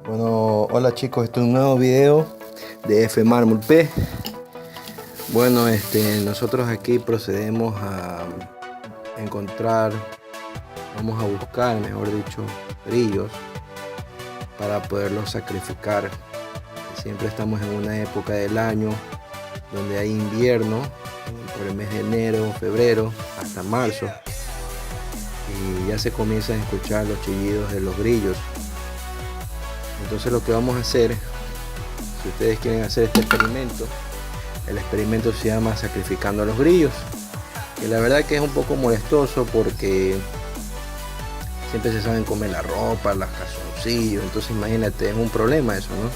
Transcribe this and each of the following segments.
Bueno, hola chicos, este es un nuevo video de F Mármol P. Bueno, nosotros aquí procedemos a encontrar, vamos a buscar, mejor dicho, grillos para poderlos sacrificar. Siempre estamos en una época del año donde hay invierno, por el mes de enero, febrero, hasta marzo, y ya se comienzan a escuchar los chillidos de los grillos. Entonces lo que vamos a hacer, si ustedes quieren hacer este experimento, el experimento se llama sacrificando a los grillos, y la verdad que es un poco molestoso porque siempre se saben comer la ropa, los calzoncillos, entonces imagínate, es un problema eso, ¿no?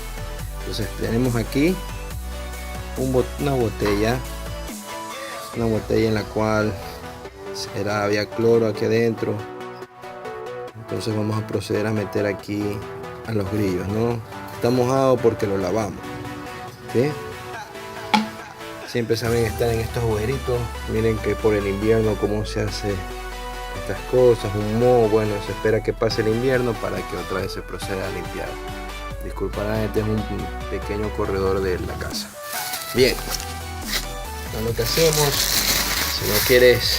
Entonces tenemos aquí una botella en la cual había cloro aquí adentro. Entonces vamos a proceder a meter aquí a los grillos, ¿no? Está mojado porque lo lavamos, ¿sí? Siempre saben estar en estos agujeritos. Miren que por el invierno cómo se hace estas cosas, un moho. Bueno, se espera que pase el invierno para que otra vez se proceda a limpiar. Disculparán, este es un pequeño corredor de la casa. Bien, entonces lo que hacemos, si no quieres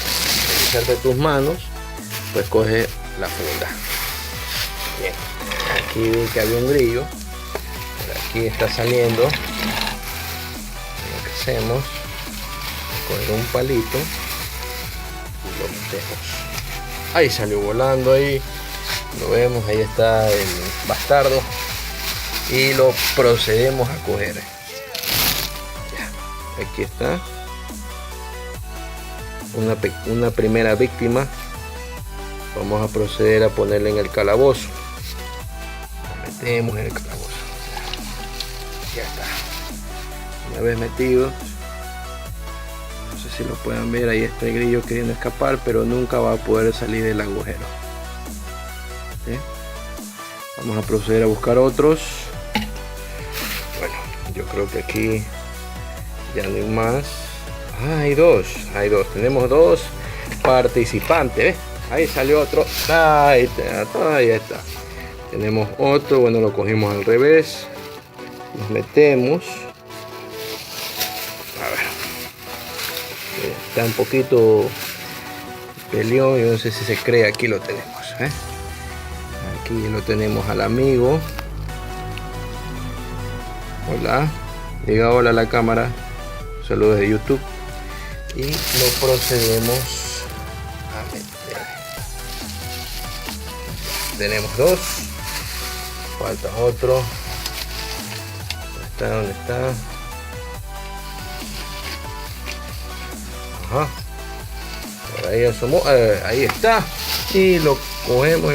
utilizarte tus manos, pues coge la funda. Bien, aquí vi que había un grillo, por aquí está saliendo. Lo que hacemos es coger un palito y lo metemos. Ahí salió volando, ahí lo vemos, ahí está el bastardo, y lo procedemos a coger. Ya, aquí está una primera víctima. Vamos a proceder a ponerle en el calabozo. Lo metemos en el calabozo. Ya está. Una vez metido, no sé si lo pueden ver, ahí está el grillo queriendo escapar, pero nunca va a poder salir del agujero. ¿Sí? Vamos a proceder a buscar otros. Bueno, yo creo que aquí ya no hay más. Hay dos. Tenemos dos participantes. ¿Ves? Ahí salió otro. Ahí está. Tenemos otro. Bueno, lo cogimos al revés. Nos metemos. A ver. Está un poquito peleón. Yo no sé si se cree. Aquí lo tenemos. Aquí lo tenemos al amigo. Hola. Diga hola a la cámara. Saludos de YouTube. Y lo procedemos a meter. Tenemos dos. Falta otro. ¿Dónde está? Ajá. Por ahí asomó. Ahí está. Y lo cogemos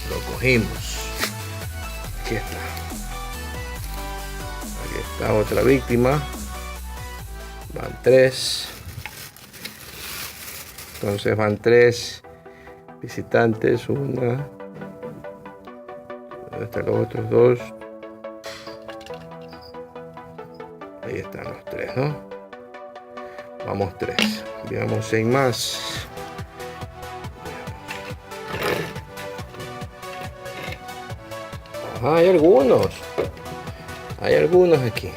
Lo cogimos. Aquí está. Aquí está otra víctima. Van tres. Entonces van tres visitantes. Una. ¿Dónde están los otros dos? Ahí están los tres, ¿no? Vamos tres. Veamos si hay más. Ajá, hay algunos. Hay algunos aquí.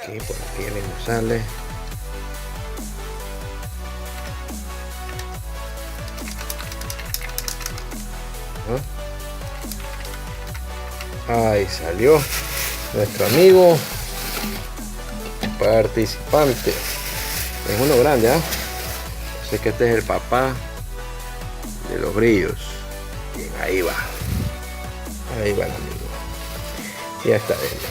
Aquí, por aquí ya mismo sale. Ahí salió nuestro amigo participante. Es uno grande, ¿ah? Sé que este es el papá de los grillos. Bien, ahí va el amigo. Ya está dentro.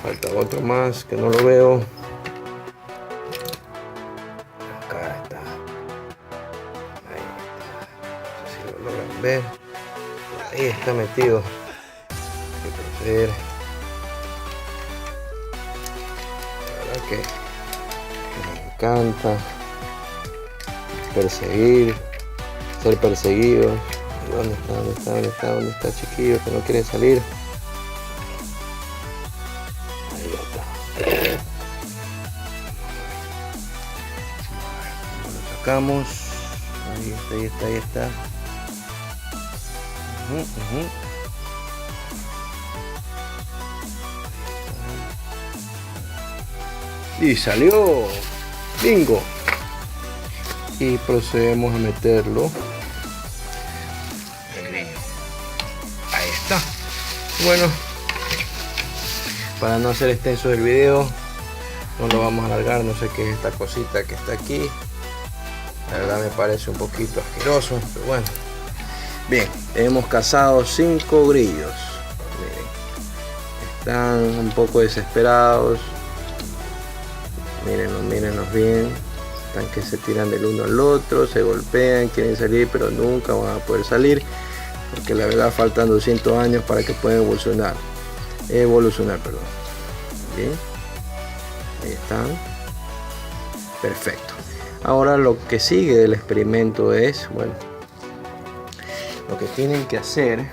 Falta otro más que no lo veo. Acá está. Ahí está. No sé si lo logran ver. Ahí está metido. Hay que proceder. La verdad que me encanta perseguir, ser perseguido. ¿Dónde está el chiquillo que no quiere salir? Ahí está. colocamos. Ahí está. Y salió. Bingo. Y procedemos a meterlo. Ahí está. Bueno, para no hacer extenso el video, no lo vamos a alargar. No sé qué es esta cosita que está aquí. La verdad me parece un poquito asqueroso, pero bueno. Bien, hemos cazado 5 grillos. Miren, están un poco desesperados. Mírenlos bien. Están que se tiran del uno al otro, se golpean, quieren salir, pero nunca van a poder salir, porque la verdad faltan 200 años para que puedan evolucionar. Bien, ahí están. Perfecto. Ahora lo que sigue del experimento es, bueno, lo que tienen que hacer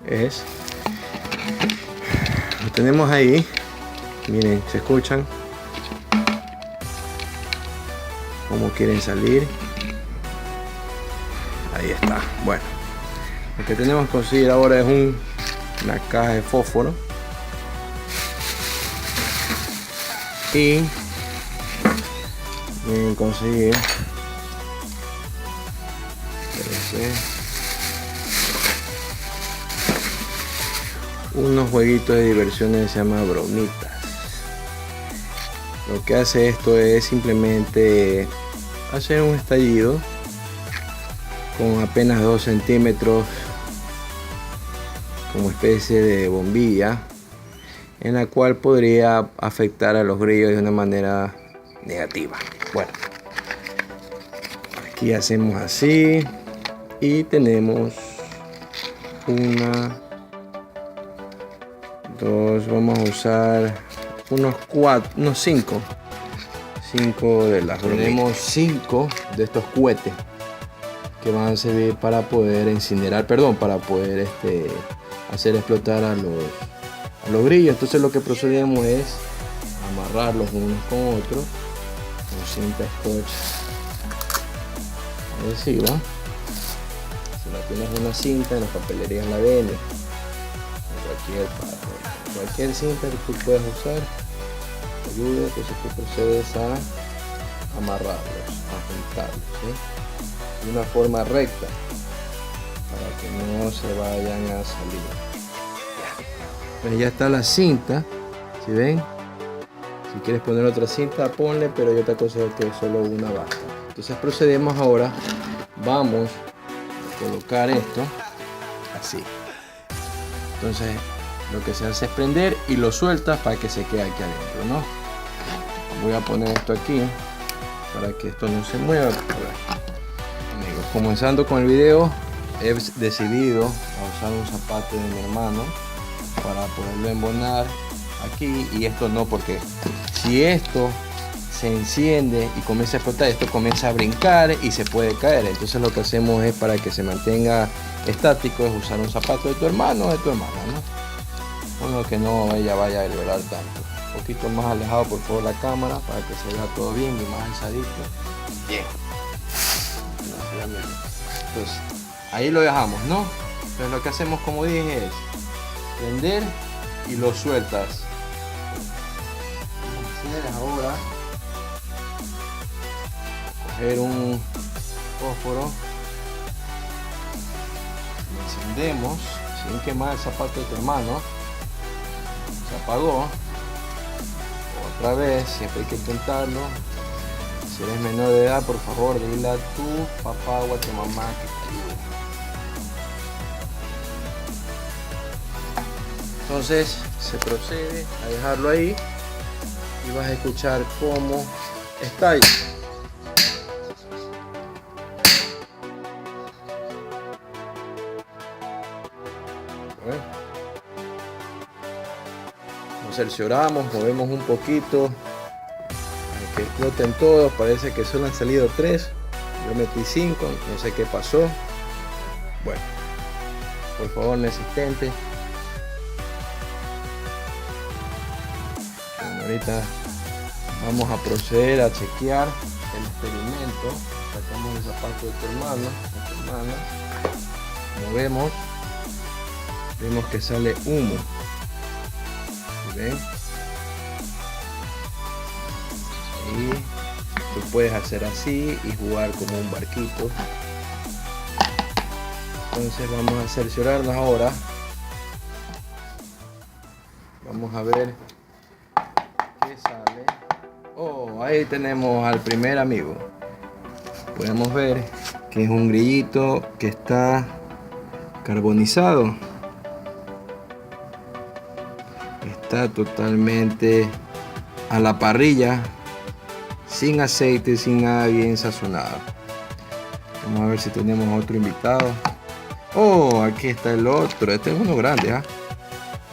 es, lo tenemos ahí, miren, se escuchan cómo quieren salir. Ahí está. Bueno, lo que tenemos que conseguir ahora es una caja de fósforo y conseguir unos jueguitos de diversiones que se llaman bromitas. Lo que hace esto es simplemente hacer un estallido con apenas 2 centímetros como especie de bombilla, en la cual podría afectar a los grillos de una manera negativa. Bueno, aquí hacemos así y tenemos una, dos, vamos a usar unos 5 de las bromitas. Tenemos 5 de estos cohetes que van a servir para poder incinerar, para poder hacer explotar a los grillos. Entonces lo que procedemos es amarrarlos unos con otros con cinta scotch adhesiva. Si no tienes una cinta, en las papelerías la venden, cualquier cinta que tú puedas usar ayuda. Entonces tú procedes a amarrarlos, a juntarlos, ¿sí? De una forma recta para que no se vayan a salir. Pues ya está la cinta, ¿sí ven? Si quieres poner otra cinta, ponle, pero yo te aconsejo que solo una basta. Entonces procedemos ahora, vamos a colocar esto así. Entonces lo que se hace es prender y lo sueltas para que se quede aquí adentro, ¿no? Voy a poner esto aquí para que esto no se mueva. Amigos, comenzando con el video, he decidido usar un zapato de mi hermano para poderlo embonar aquí, y esto no, porque si esto se enciende y comienza a explotar, esto comienza a brincar y se puede caer. Entonces lo que hacemos es, para que se mantenga estático, es usar un zapato de tu hermano o de tu hermana, ¿no? Bueno, que no ella vaya a vibrar tanto. Un poquito más alejado por favor la cámara para que se vea todo bien y más alzadito. Bien. Entonces ahí lo dejamos, ¿no? Entonces lo que hacemos, como dije, es prender y lo sueltas. Ahora coger un fósforo, lo encendemos sin quemar el zapato de tu hermano. Se apagó. Otra vez, siempre hay que intentarlo. Si eres menor de edad, por favor dile a tu papá o a tu mamá que te ayude. Entonces se procede a dejarlo ahí y vas a escuchar cómo estalla. Bueno, nos cercioramos, movemos un poquito para que exploten todos. Parece que solo han salido 3, yo metí 5, no sé qué pasó. Bueno, por favor, mi asistente. Bueno, ahorita Vamos a proceder a chequear el experimento. Sacamos el zapato de tu hermano, de tu hermana. Movemos. Vemos que sale humo. ¿Ven? Y tú puedes hacer así y jugar como un barquito. Entonces vamos a cerciorarnos ahora. Vamos a ver qué sale. Oh, ahí tenemos al primer amigo. Podemos ver que es un grillito que está carbonizado. Está totalmente a la parrilla, sin aceite, sin nada, bien sazonado. Vamos a ver si tenemos otro invitado. Oh, aquí está el otro. Este es uno grande, ¿ah?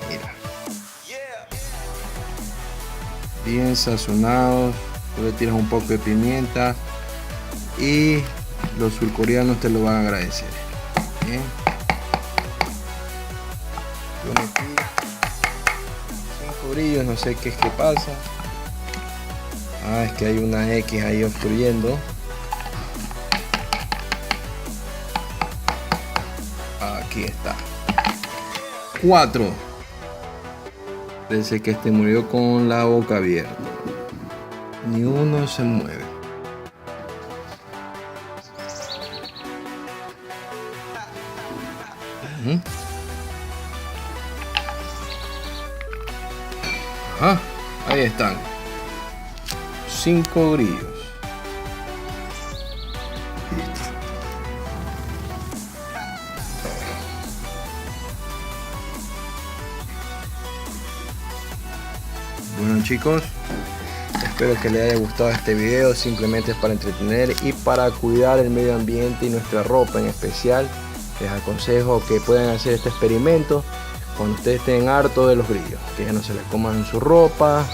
Mira. Bien sazonado. Tú le tiras un poco de pimienta y los surcoreanos te lo van a agradecer. Bien. Yo metí 5 brillos, no sé qué es que pasa. Ah, es que hay una X ahí obstruyendo. Aquí está. 4. Parece que este murió con la boca abierta. Ni uno se mueve. Ajá, ahí están. 5 grillos. Listo. Bueno, chicos, espero que les haya gustado este video. Simplemente es para entretener y para cuidar el medio ambiente y nuestra ropa en especial. Les aconsejo que puedan hacer este experimento cuando ustedes estén hartos de los grillos, que ya no se les coman su ropa,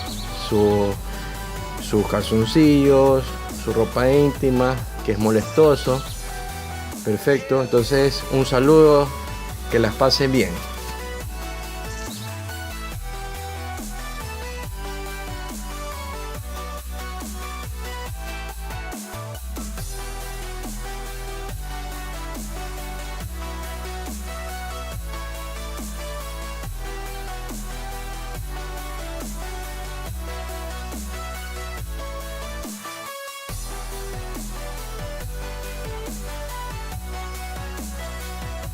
sus calzoncillos, su ropa íntima, que es molestoso. Perfecto, entonces un saludo, que las pasen bien.